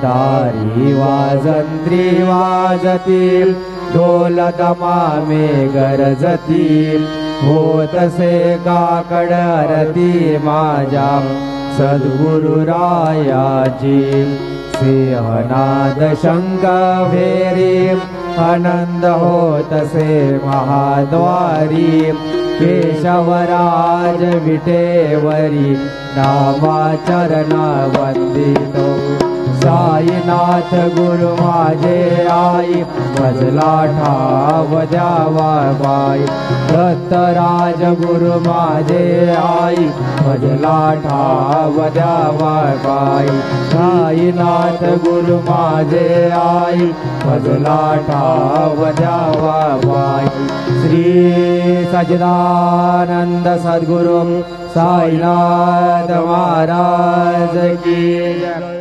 दारी वाजंत्री वाजतील ढोल दमामे गरजतील होतसे काकड आरती माझ्या सद्गुरुरायाची सिंहनाद शंख भेरी आनंद होतसे महाद्वारी केशवराज विटेवरी नामाचरण वंदितो साईनाथ गुरु माझे आई भजला ठाव द्यावा बाई दत्तराज गुरु माझे आई भजला ठाव द्यावा बाई साईनाथ गुरु माझे आई भजला ठाव द्यावा बाई श्री सच्चिदानंद सद्गुरु साईनाथ महाराज की जय।